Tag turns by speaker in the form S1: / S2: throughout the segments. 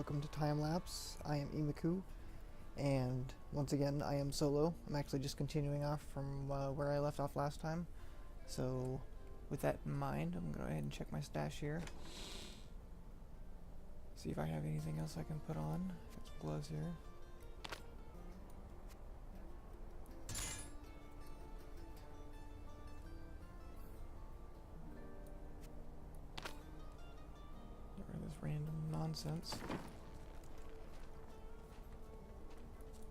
S1: welcome to Time Lapse. I am Enmaku, and once again I am solo. I'm actually just continuing off from where I left off last time. So with that in mind, I'm going to go ahead and check my stash here. See if I have anything else I can put on. Got some gloves here. Get rid of this random nonsense.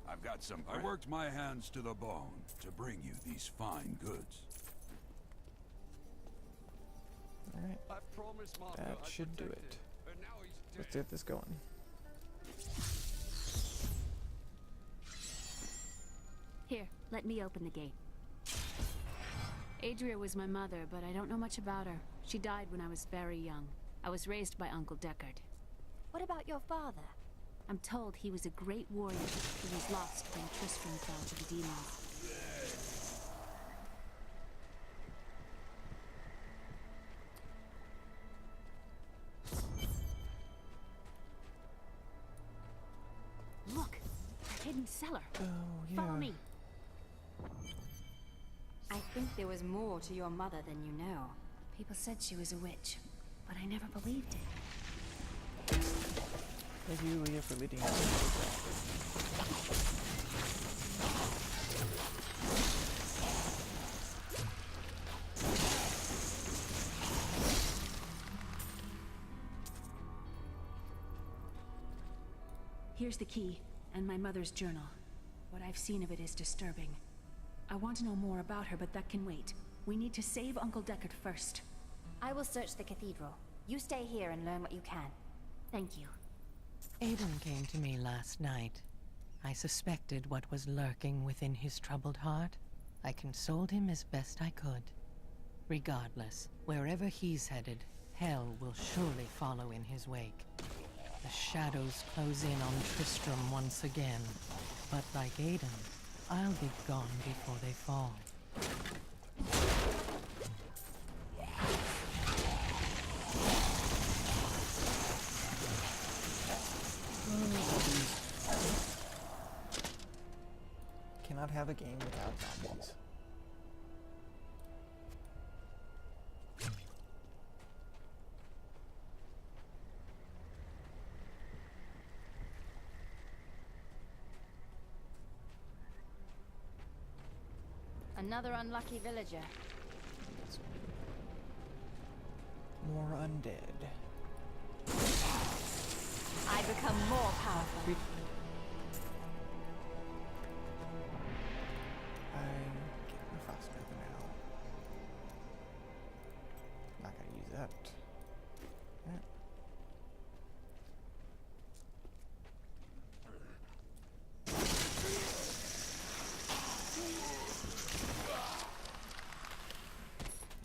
S2: I've got some. I worked my hands to the bone to bring you these fine goods.
S1: Alright, that should do it. Let's get this going.
S3: Here, let me open the gate. Adria was my mother, but I don't know much about her. She died when I was very young. I was raised by Uncle Deckard.
S4: What about your father?
S3: I'm told he was a great warrior who was lost when Tristram fell to the demons. Look! A hidden cellar!
S1: Oh, yeah.
S3: Follow me!
S4: I think there was more to your mother than you know.
S3: People said she was a witch, but I never believed it.
S1: Thank you, Leah, for leading us.
S3: Here's the key, and my mother's journal. What I've seen of it is disturbing. I want to know more about her, but that can wait. We need to save Uncle Deckard first.
S4: I will search the cathedral. You stay here and learn what you can.
S3: Thank you.
S5: Aiden came to me last night. I suspected what was lurking within his troubled heart. I consoled him as best I could. Regardless, wherever he's headed, hell will surely follow in his wake. The shadows close in on Tristram once again, but like Aiden, I'll be gone before they fall.
S1: Cannot have a game without zombies.
S4: Another unlucky villager.
S1: More undead.
S4: I become more powerful.
S1: I'm getting my frostbite now. Not gonna use that. Alright.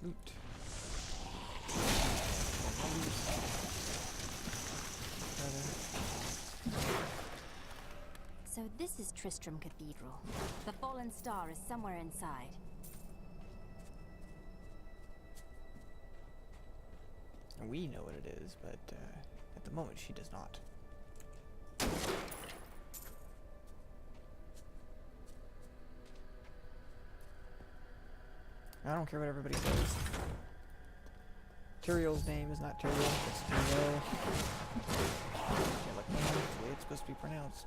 S1: Loot.
S4: So this is Tristram Cathedral. The fallen star is somewhere inside.
S1: We know what it is, but at the moment she does not. I don't care what everybody says. Tyrael's name is not Tyrael, it's Tyrael. Yeah, like, that's the way it's supposed to be pronounced.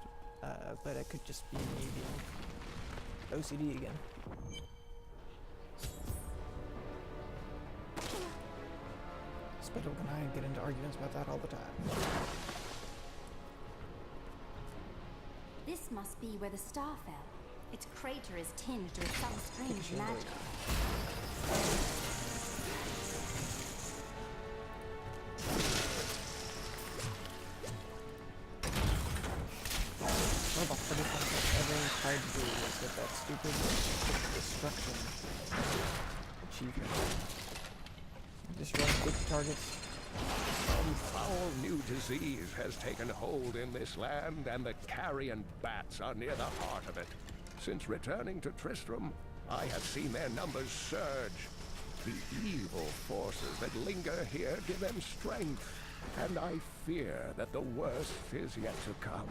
S1: But it could just be me being OCD again. Spittle and I get into arguments about that all the time.
S4: This must be where the star fell. Its crater is tinged with some strange magic.
S1: One of the hardest things I've ever tried to do was get that stupid destruction achievement. Just run quick targets.
S6: Some foul new disease has taken hold in this land, and the carrion bats are near the heart of it. Since returning to Tristram, I have seen their numbers surge. The evil forces that linger here give them strength, and I fear that the worst is yet to come.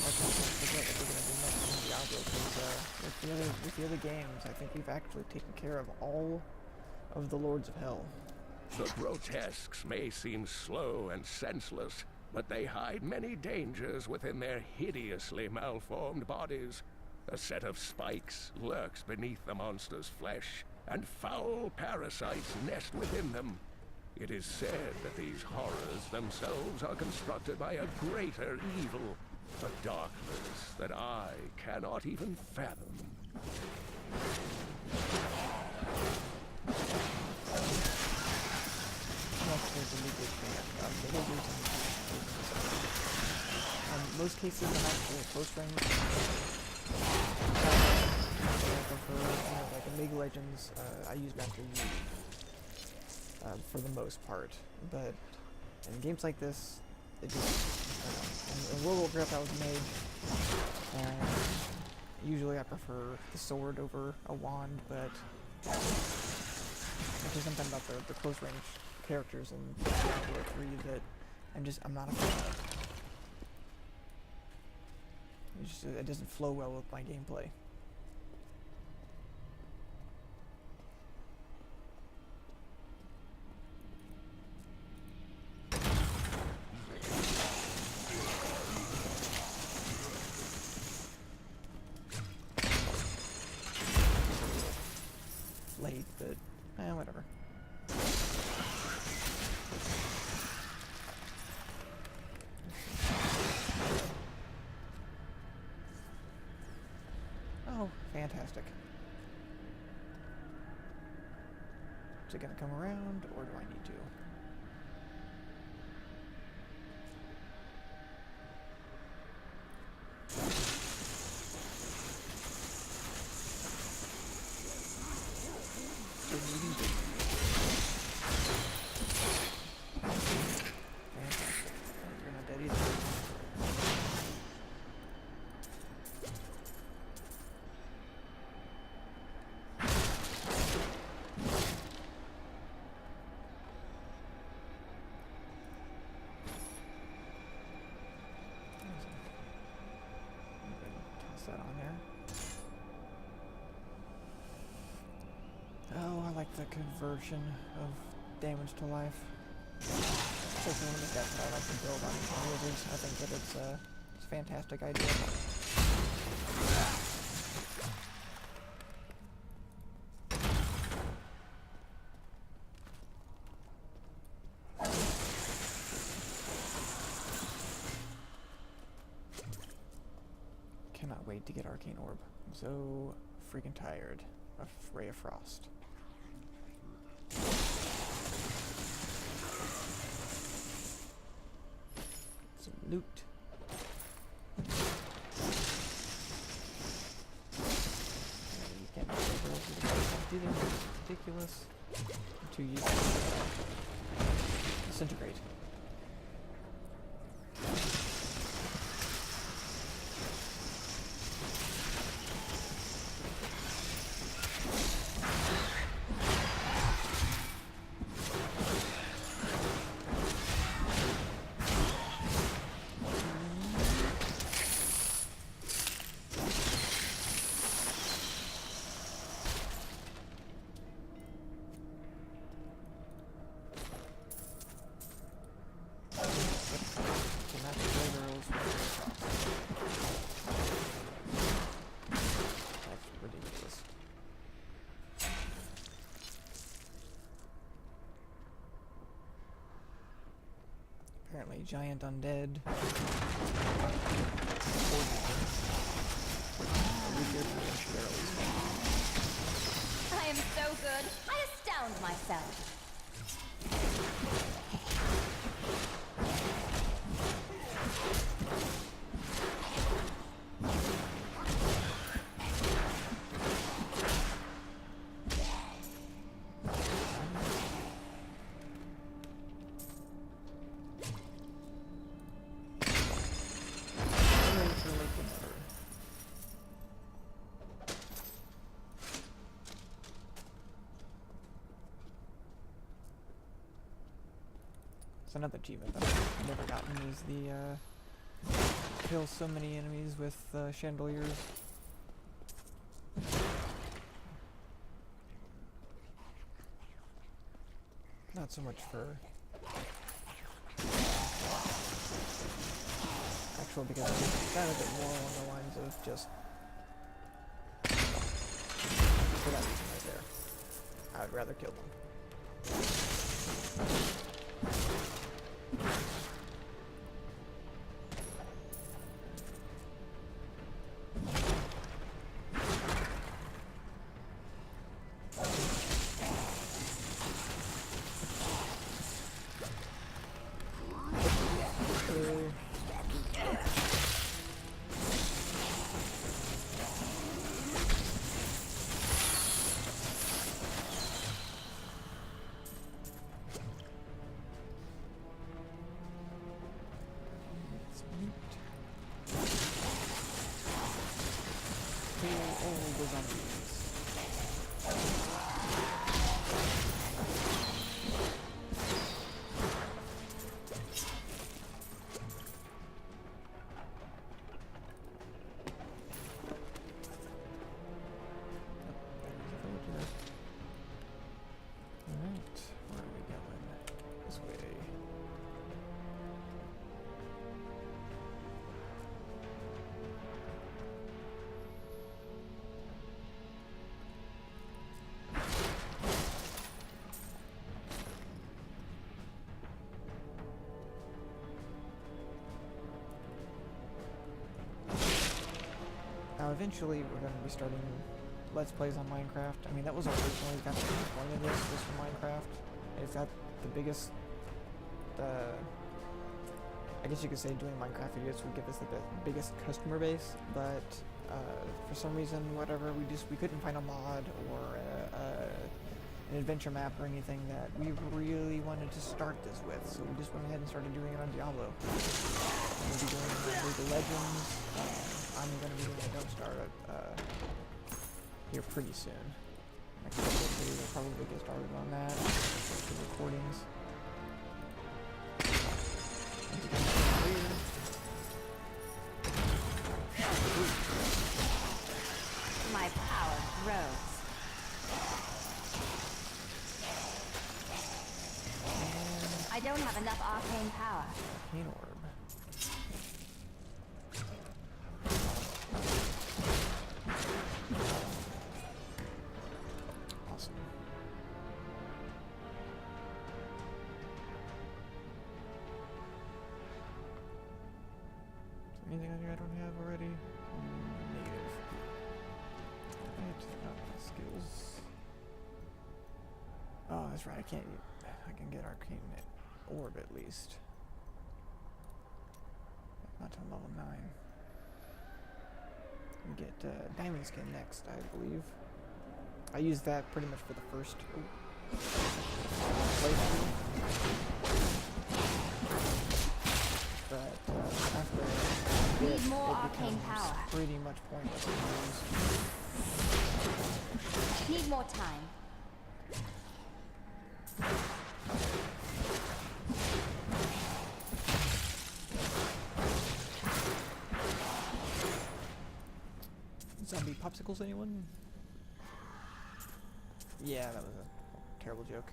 S1: Let's not forget what we're going to do next in Diablo, because with the other games, I think we've actually taken care of all of the Lords of Hell.
S6: The grotesques may seem slow and senseless, but they hide many dangers within their hideously malformed bodies. A set of spikes lurks beneath the monster's flesh, and foul parasites nest within them. It is said that these horrors themselves are constructed by a greater evil, a darkness that I cannot even fathom.
S1: Most cases, I'm actually at close range. Like in League of Legends, I use Master Yi for the most part, but in games like this, it just, in World of Warcraft I was a mage, and usually I prefer the sword over a wand, but there's something about the close range characters in Diablo 3 that I'm not a fan of. It doesn't flow well with my gameplay. Late, but whatever. Oh, fantastic. Is it gonna come around, or do I need to? Fantastic. You're not dead either. That on there. Oh, I like the conversion of damage to life. It's one of the stats that I like to build on wizards. I think that it's a fantastic idea. Cannot wait to get Arcane Orb. I'm so freaking tired of Ray of Frost. Some loot. You can't do this. It's ridiculous. I'm too used to disintegrate. Apparently giant undead.
S4: I am so good, I astound myself.
S1: That's another achievement that I've never gotten, is the kill so many enemies with chandeliers. Not so much for actual, because it's kind of a bit more along the lines of just for that reason right there. I would rather kill them. Now eventually we're going to be starting Let's Plays on Minecraft. I mean, that was originally kind of the point of this, was for Minecraft. It's got the biggest, I guess you could say doing Minecraft videos would give us the biggest customer base, but for some reason, whatever, we couldn't find a mod or an adventure map or anything that we really wanted to start this with, so we just went ahead and started doing it on Diablo. We'll be doing League of Legends. I'm going to be doing a Don't Start here pretty soon. Next couple of days, I'll probably get started on that. The recordings.
S4: My power grows. I don't have enough arcane power.
S1: Arcane orb. Awesome. Is there anything on here I don't have already? Negative. Right, skills. Oh, that's right. I can't. I can get arcane orb at least. Not till level 9. We get diamond skin next, I believe. I used that pretty much for the first playthrough. But after
S4: Need more
S1: it
S4: arcane
S1: becomes
S4: power.
S1: pretty much pointless to use.
S4: Need more time.
S1: Zombie popsicles, anyone? Yeah, that was a terrible joke.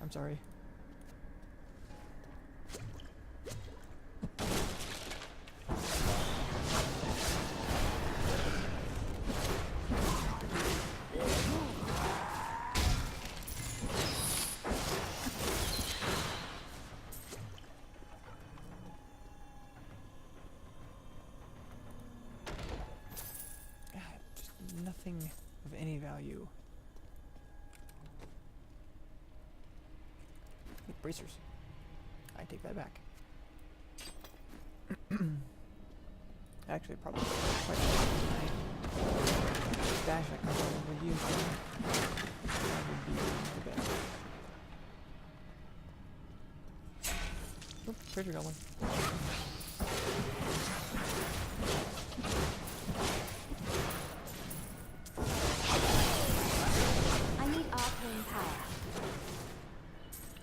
S1: I'm sorry. Nothing of any value. Bracers. I take that back. Actually, probably quite dash I can probably use that would be the best. Oop, treasure got one.
S4: I need arcane power.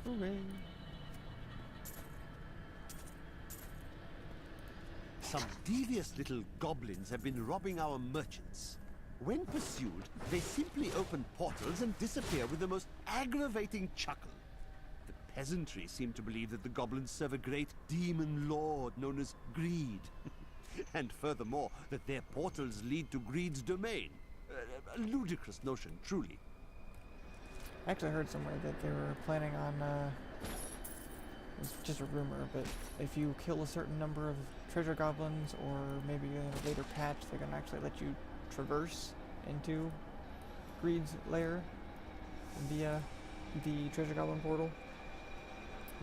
S1: Hooray.
S7: Some devious little goblins have been robbing our merchants. When pursued, they simply open portals and disappear with the most aggravating chuckle. The peasantry seem to believe that the goblins serve a great demon lord known as Greed. And furthermore, that their portals lead to Greed's domain. A ludicrous notion, truly.
S1: I actually heard somewhere that they were planning on, it's just a rumor, but if you kill a certain number of treasure goblins, or maybe in a later patch, they're going to actually let you traverse into Greed's lair via the treasure goblin portal.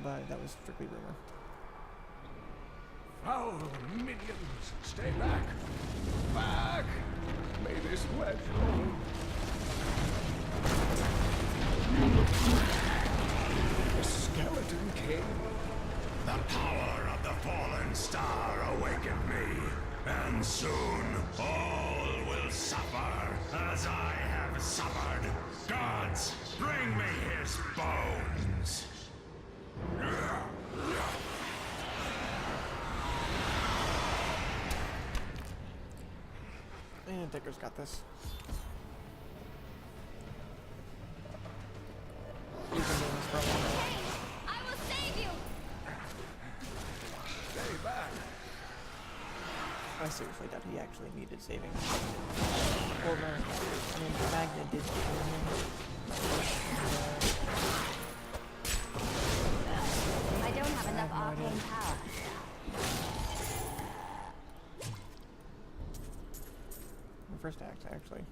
S1: But that was strictly rumor.
S6: Foul minions, stay back! Back! May this wedge hold. The Skeleton King.
S8: The power of the fallen star awakened me, and soon all will suffer as I have suffered. Gods, bring me his bones!
S1: And Decker's got this. You've been doing this for a long time.
S4: Hey, I will save you!
S6: Stay back!
S1: I seriously doubt he actually needed saving. Well, no, I mean, Magna did kill him.
S4: I don't have enough
S1: no idea.
S4: arcane power.
S1: The first act, actually.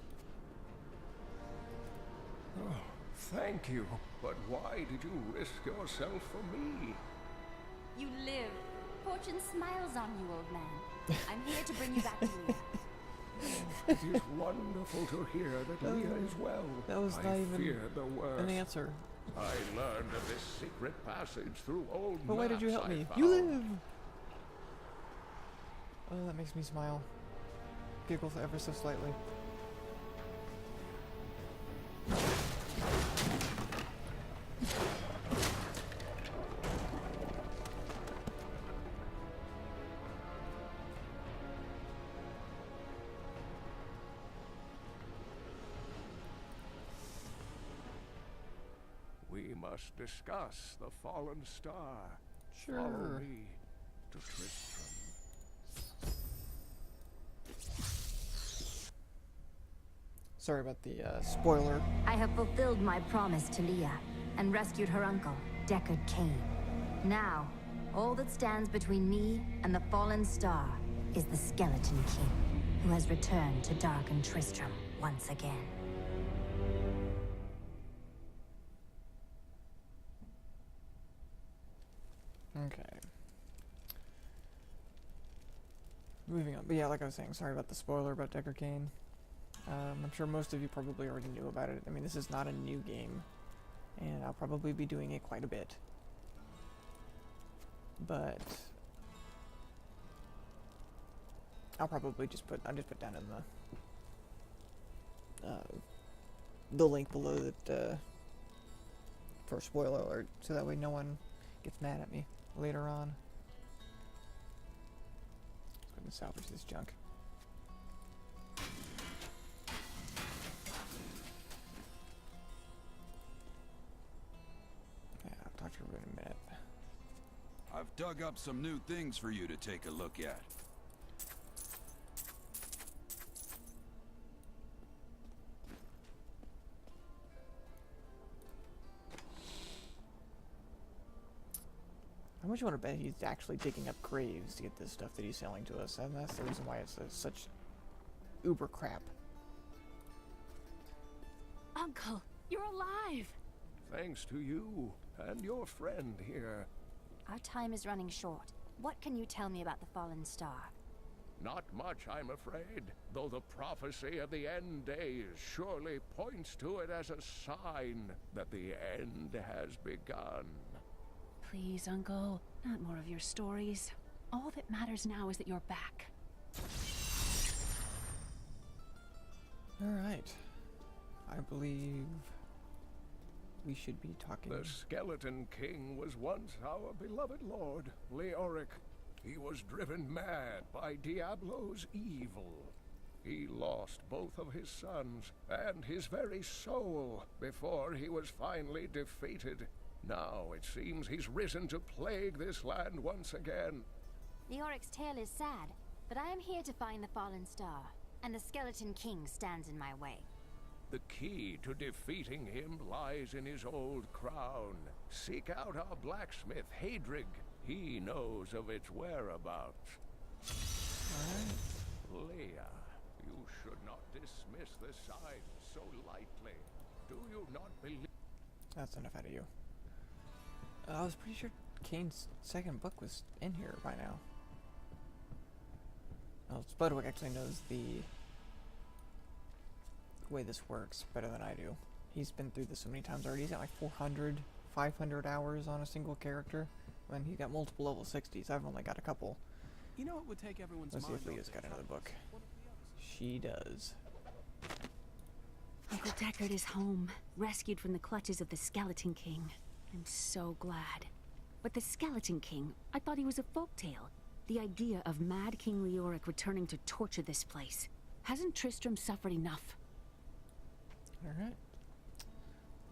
S6: Oh, thank you. But why did you risk yourself for me?
S4: You live. Fortune smiles on you, old man. I'm here to bring you back to Leah.
S6: It is wonderful to hear that Leah is well.
S1: That was
S6: I
S1: not even
S6: feared the worst.
S1: an answer.
S6: I learned of this secret passage through old
S1: But why did you
S6: maps
S1: help
S6: I
S1: me?
S6: found.
S1: You live! Oh, that makes me smile. Giggle ever so slightly.
S6: We must discuss the fallen star.
S1: Sure.
S6: Follow me to Tristram.
S1: Sorry about the spoiler.
S4: I have fulfilled my promise to Leah and rescued her uncle, Deckard Cain. Now, all that stands between me and the fallen star is the Skeleton King, who has returned to darken Tristram once again.
S1: Okay. Moving on. But yeah, like I was saying, sorry about the spoiler about Deckard Cain. I'm sure most of you probably already knew about it. I mean, this is not a new game, and I'll probably be doing it quite a bit. But I'll probably just put down in the link below that for spoiler alert, so that way no one gets mad at me later on. Let's go and salvage this junk. Yeah, I'll talk to you in a minute.
S2: I've dug up some new things for you to take a look at.
S1: How much you want to bet he's actually digging up graves to get this stuff that he's selling to us? And that's the reason why it's such uber crap.
S3: Uncle, you're alive!
S6: Thanks to you and your friend here.
S4: Our time is running short. What can you tell me about the fallen star?
S6: Not much, I'm afraid, though the prophecy of the end days surely points to it as a sign that the end has begun.
S3: Please, Uncle, not more of your stories. All that matters now is that you're back.
S1: Alright. I believe we should be talking.
S6: The Skeleton King was once our beloved lord, Leoric. He was driven mad by Diablo's evil. He lost both of his sons and his very soul before he was finally defeated. Now it seems he's risen to plague this land once again.
S4: Leoric's tale is sad, but I am here to find the fallen star, and the Skeleton King stands in my way.
S6: The key to defeating him lies in his old crown. Seek out our blacksmith, Hadrig. He knows of its whereabouts. Leah, you should not dismiss the signs so lightly. Do you not believe?
S1: That's enough out of you. I was pretty sure Kane's second book was in here by now. Well, Spudwick actually knows the way this works better than I do. He's been through this so many times already. He's got like 400, 500 hours on a single character. When he's got multiple level 60s. I've only got a couple.
S9: You know, it would take everyone's
S1: Let's see if
S9: mind
S1: Leah's
S9: off
S1: got
S9: their
S1: another book.
S9: troubles. One of the others.
S1: She does.
S3: Uncle Deckard is home, rescued from the clutches of the Skeleton King. I'm so glad. But the Skeleton King, I thought he was a folktale. The idea of Mad King Leoric returning to torture this place. Hasn't Tristram suffered enough?
S1: Alright.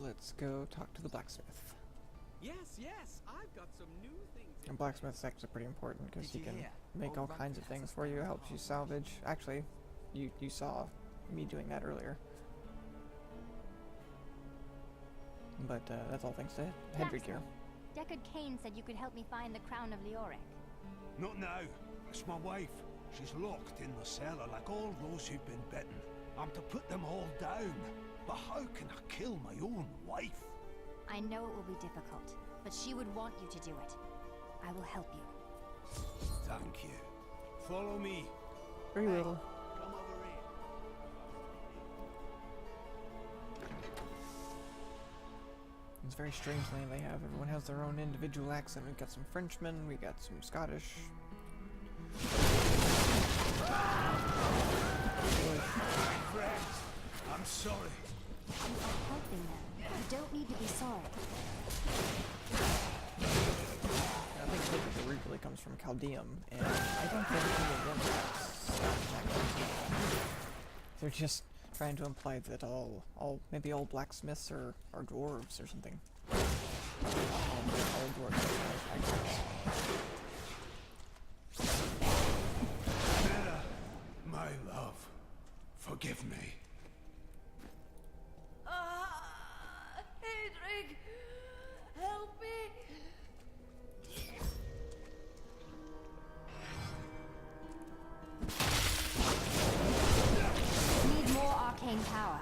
S1: Let's go talk to the blacksmith.
S9: Yes, I've got some new things.
S1: And blacksmith's actually pretty important because he
S9: Did
S1: can
S9: you hear?
S1: make all
S9: Old
S1: kinds of
S9: Rutger has
S1: things
S9: a
S1: for you,
S9: spare
S1: helps you
S9: part.
S1: salvage. Actually, you saw me doing that earlier. But that's all thanks to Hedrick here.
S4: Deckard Cain said you could help me find the crown of Leoric.
S8: Not now. It's my wife. She's locked in the cellar like all those who've been bitten. I'm to put them all down. But how can I kill my own wife?
S4: I know it will be difficult, but she would want you to do it. I will help you.
S8: Thank you. Follow me.
S1: Very little.
S8: Come over here.
S1: It's very strange land they have. Everyone has their own individual accent. We've got some Frenchmen, we got some Scottish.
S8: Friends, I'm sorry.
S4: You are helping them. You don't need to be sorry.
S1: I think Hedrick originally comes from Chaldeum, and I don't think any of them have Scottish accents. They're just trying to imply that maybe all blacksmiths are dwarves or something. All dwarves have accents.
S8: Mera, my love, forgive me.
S3: Hedrick! Help me!
S4: Need more arcane power.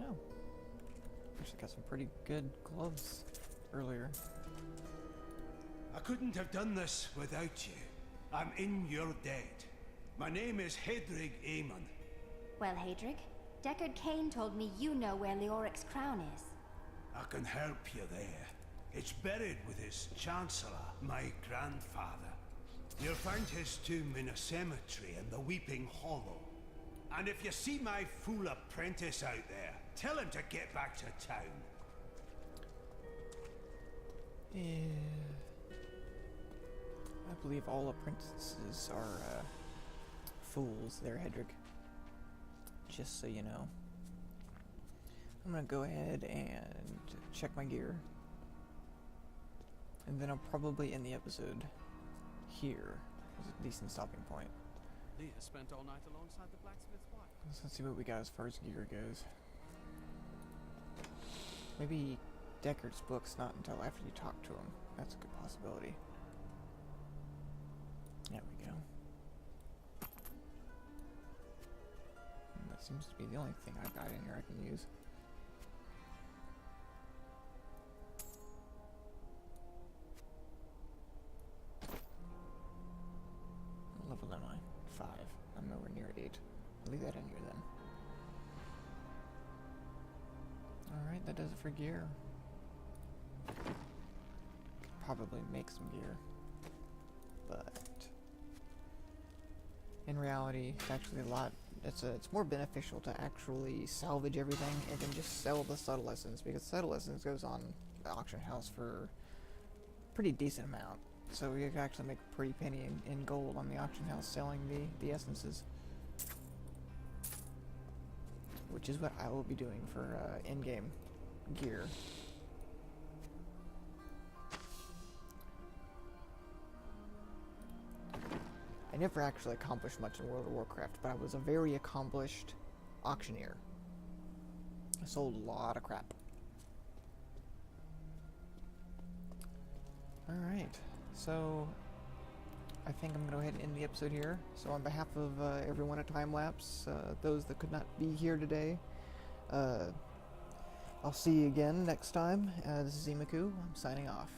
S1: Oh. Actually got some pretty good gloves earlier.
S8: I couldn't have done this without you. I'm in your debt. My name is Hedrig Aemon.
S4: Well, Hadrick, Deckard Cain told me you know where Leoric's crown is.
S8: I can help you there. It's buried with his chancellor, my grandfather. You'll find his tomb in a cemetery in the Weeping Hollow. And if you see my fool apprentice out there, tell him to get back to town.
S1: Yeah. I believe all apprentices are fools there, Hedrick. Just so you know. I'm gonna go ahead and check my gear. And then I'll probably end the episode here. As a decent stopping point.
S9: Leah spent all night alongside the blacksmith's wife.
S1: Let's see what we got as far as gear goes. Maybe Deckard's book's not until after you talk to him. That's a good possibility. There we go. And that seems to be the only thing I've got in here I can use. What level am I? 5. I'm nowhere near 8. I'll leave that in here then. Alright, that does it for gear. Could probably make some gear. But in reality, it's actually a lot it's more beneficial to actually salvage everything and then just sell the subtle essence, because subtle essence goes on the auction house for a pretty decent amount. So you can actually make a pretty penny in gold on the auction house selling the essences, which is what I will be doing for in-game gear. I never actually accomplished much in World of Warcraft, but I was a very accomplished auctioneer. I sold a lot of crap. Alright, so I think I'm going to go ahead and end the episode here. So on behalf of everyone at Time Lapse, those that could not be here today, I'll see you again next time. This is Enmaku. I'm signing off.